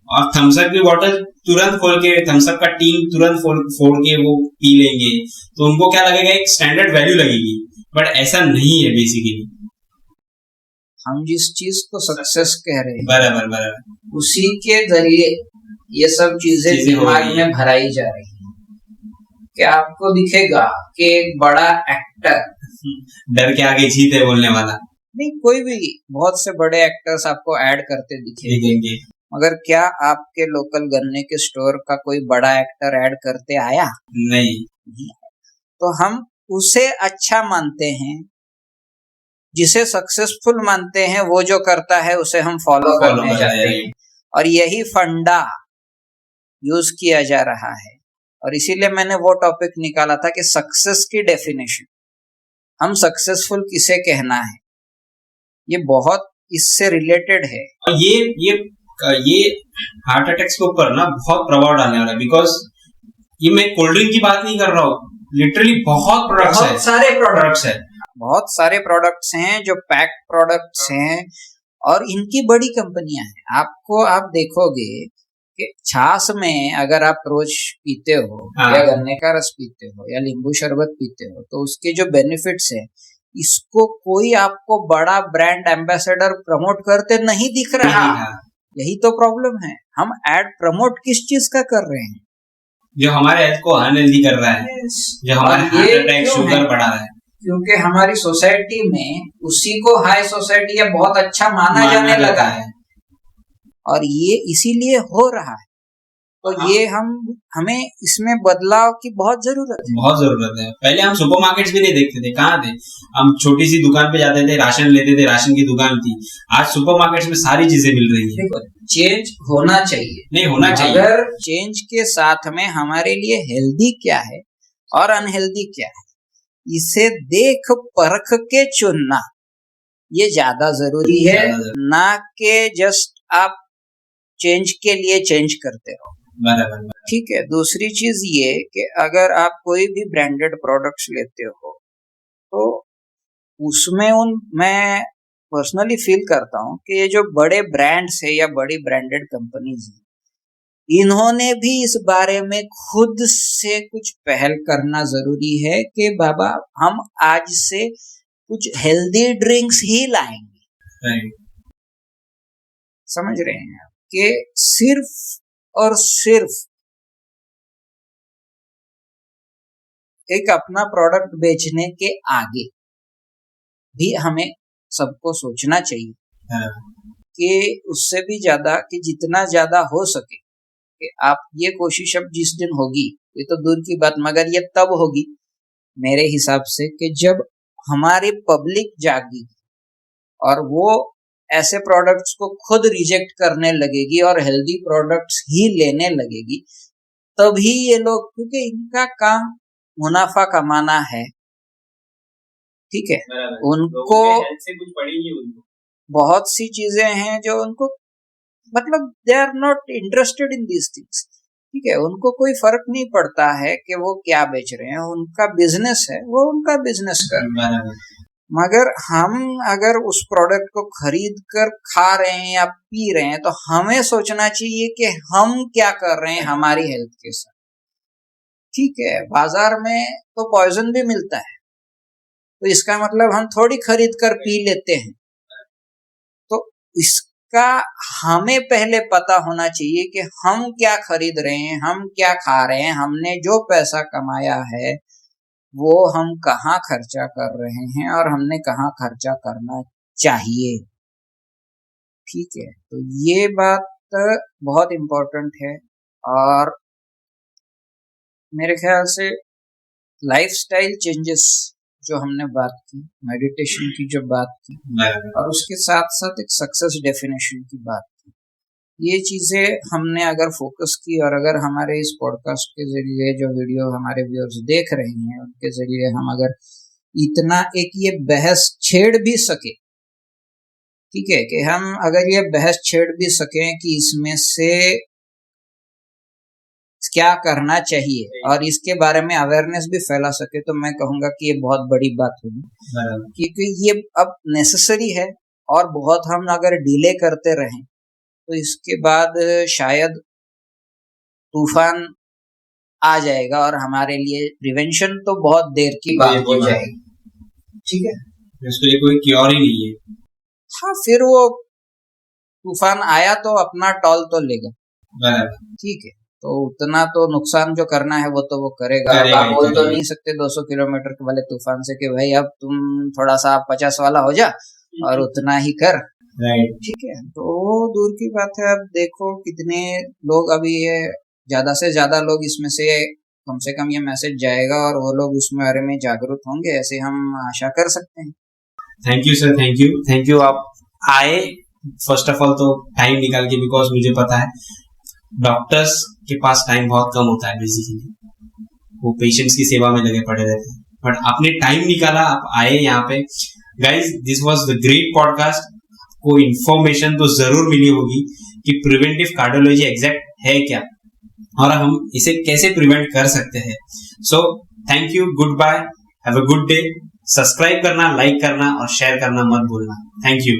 और थम्सअप की बोतल तुरंत खोल के, थम्सअप का टीन तुरंत फोड़ के वो पी लेंगे, तो उनको क्या लगेगा, एक स्टैंडर्ड वैल्यू लगेगी। बट ऐसा नहीं है बेसिकली। हम जिस चीज को सक्सेस कह रहे हैं बराबर उसी के जरिए ये सब चीजें दिमाग में भराई जा रही हैं कि आपको दिखेगा कि एक बड़ा एक्टर डर के आगे जीत है बोलने वाला। नहीं, कोई भी बहुत से बड़े एक्टर्स आपको ऐड करते दिखेंगे, दिखेंगे। मगर क्या आपके लोकल गन्ने के स्टोर का कोई बड़ा एक्टर ऐड करते आया? नहीं। तो हम उसे अच्छा मानते हैं, जिसे सक्सेसफुल मानते हैं, वो जो करता है उसे हम फॉलो करने जाते हैं, और यही फंडा यूज किया जा रहा है। और इसीलिए मैंने वो टॉपिक निकाला था कि सक्सेस की डेफिनेशन, हम सक्सेसफुल किसे कहना है, ये बहुत इससे रिलेटेड है। और ये हार्ट अटैक्स के ऊपर ना बहुत प्रभाव डालने वाला है, बिकॉज ये मैं कोल्ड ड्रिंक की बात नहीं कर रहा हूँ, लिटरली बहुत प्रोडक्ट्स है, सारे प्रोडक्ट्स है, बहुत सारे प्रोडक्ट्स हैं जो पैक्ड प्रोडक्ट्स हैं, और इनकी बड़ी कंपनियां हैं। आप देखोगे कि छाछ में अगर आप रोज पीते हो, या गन्ने का रस पीते हो, या नींबू शरबत पीते हो, तो उसके जो बेनिफिट्स है, इसको कोई आपको बड़ा ब्रांड एम्बेसडर प्रमोट करते नहीं दिख रहा। यही तो प्रॉब्लम है, हम एड प्रमोट किस चीज का कर रहे हैं? जो हमारे हेल्थ को अनहेल्दी कर रहा है, जो हमारे हार्ट अटैक, शुगर बढ़ा रहा है, क्योंकि हमारी सोसाइटी में उसी को हाई सोसाइटी या बहुत अच्छा माना जाने लगा है, और ये इसीलिए हो रहा है। तो ये हमें इसमें बदलाव की बहुत जरूरत है। पहले हम सुपरमार्केट्स भी नहीं देखते थे, कहाँ थे हम? छोटी सी दुकान पे जाते थे, राशन लेते थे, राशन की दुकान थी। आज सुपरमार्केट्स में सारी चीजें मिल रही है। चेंज होना चाहिए, नहीं होना चाहिए। अगर चेंज के साथ में हमारे लिए हेल्दी क्या है और अनहेल्दी क्या है, इसे देख परख के चुनना ये ज्यादा जरूरी है, ना कि जस्ट आप चेंज के लिए चेंज करते रहो। बराबर। ठीक है। दूसरी चीज ये कि अगर आप कोई भी ब्रांडेड प्रोडक्ट्स लेते हो, तो उसमें मैं पर्सनली फील करता हूँ कि ये जो बड़े ब्रांड्स है या बड़ी ब्रांडेड कंपनीज है, इन्होंने भी इस बारे में खुद से कुछ पहल करना जरूरी है कि बाबा हम आज से कुछ हेल्दी ड्रिंक्स ही लाएंगे। समझ रहे हैं आप कि सिर्फ और सिर्फ एक अपना प्रोडक्ट बेचने के आगे भी हमें सबको सोचना चाहिए कि उससे भी ज्यादा, कि जितना ज्यादा हो सके कि आप ये कोशिश अब जिस दिन होगी, ये तो दूर की बात, मगर ये तब होगी मेरे हिसाब से कि जब हमारी पब्लिक जागी और वो ऐसे प्रोडक्ट्स को खुद रिजेक्ट करने लगेगी और हेल्दी प्रोडक्ट्स ही लेने लगेगी, तभी ये लोग, क्योंकि इनका काम मुनाफा कमाना है, ठीक है, उनको से कुछ पड़ेगी, उनको बहुत सी चीजें हैं जो उनको, मतलब they are not interested in these things, ठीक है, उनको कोई फर्क नहीं पड़ता है कि वो क्या बेच रहे हैं, उनका बिजनेस है, वो उनका बिजनेस कर रहे हैं। मगर हम अगर उस प्रोडक्ट को खरीद कर खा रहे हैं या पी रहे हैं, तो हमें सोचना चाहिए कि हम क्या कर रहे हैं हमारी हेल्थ के साथ। ठीक है, बाजार में तो पॉइजन भी मिलता है, तो इसका मतलब हम थोड़ी खरीद कर पी लेते हैं। तो इसका हमें पहले पता होना चाहिए कि हम क्या खरीद रहे हैं, हम क्या खा रहे हैं, हमने जो पैसा कमाया है वो हम कहाँ खर्चा कर रहे हैं और हमने कहाँ खर्चा करना चाहिए। ठीक है, तो ये बात बहुत इम्पोर्टेंट है। और मेरे ख्याल से लाइफस्टाइल चेंजेस जो हमने बात की, मेडिटेशन की जो बात की, और उसके साथ साथ एक सक्सेस डेफिनेशन की बात की, ये चीजें हमने अगर फोकस की, और अगर हमारे इस पॉडकास्ट के जरिए जो वीडियो हमारे व्यूअर्स देख रहे हैं उनके जरिए हम अगर इतना एक ये बहस छेड़ भी सके, ठीक है, कि हम अगर ये बहस छेड़ भी सकें कि इसमें से क्या करना चाहिए और इसके बारे में अवेयरनेस भी फैला सके, तो मैं कहूंगा कि ये बहुत बड़ी बात होगी, क्योंकि ये अब नेसेसरी है। और बहुत हम अगर डिले करते रहें तो इसके बाद शायद तूफान आ जाएगा और हमारे लिए प्रिवेंशन तो बहुत देर की बात हो जाएगी। ठीक है, इसके लिए कोई क्योर ही नहीं है। हाँ, फिर वो तूफान आया तो अपना टॉल तो लेगा। ठीक है, तो उतना तो नुकसान जो करना है वो तो वो करेगा। आप बोल तो नहीं सकते 200 किलोमीटर के वाले तूफान से कि भाई अब तुम थोड़ा सा 50 वाला हो जा, और उतना ही कर। राइट। ठीक है, तो वो दूर की बात है। अब देखो कितने लोग अभी ये ज्यादा से ज्यादा लोग इसमें से कम ये मैसेज जाएगा और वो लोग उस बारे में जागरूक होंगे, ऐसे हम आशा कर सकते हैं। Thank you sir, thank you आप आए फर्स्ट ऑफ ऑल तो टाइम निकाल के, बिकॉज मुझे पता है डॉक्टर्स के पास टाइम बहुत कम होता है, बेसिकली वो पेशेंट्स की सेवा में लगे पड़े रहते हैं, बट आपने टाइम निकाला, आप आए यहाँ पे। Guys, this was the great podcast. आपको इन्फॉर्मेशन तो जरूर मिली होगी कि प्रिवेंटिव कार्डियोलॉजी एग्जैक्ट है क्या और हम इसे कैसे प्रिवेंट कर सकते हैं। So thank you, goodbye, have a good day. Subscribe करना, लाइक करना और शेयर करना मत भूलना। Thank you.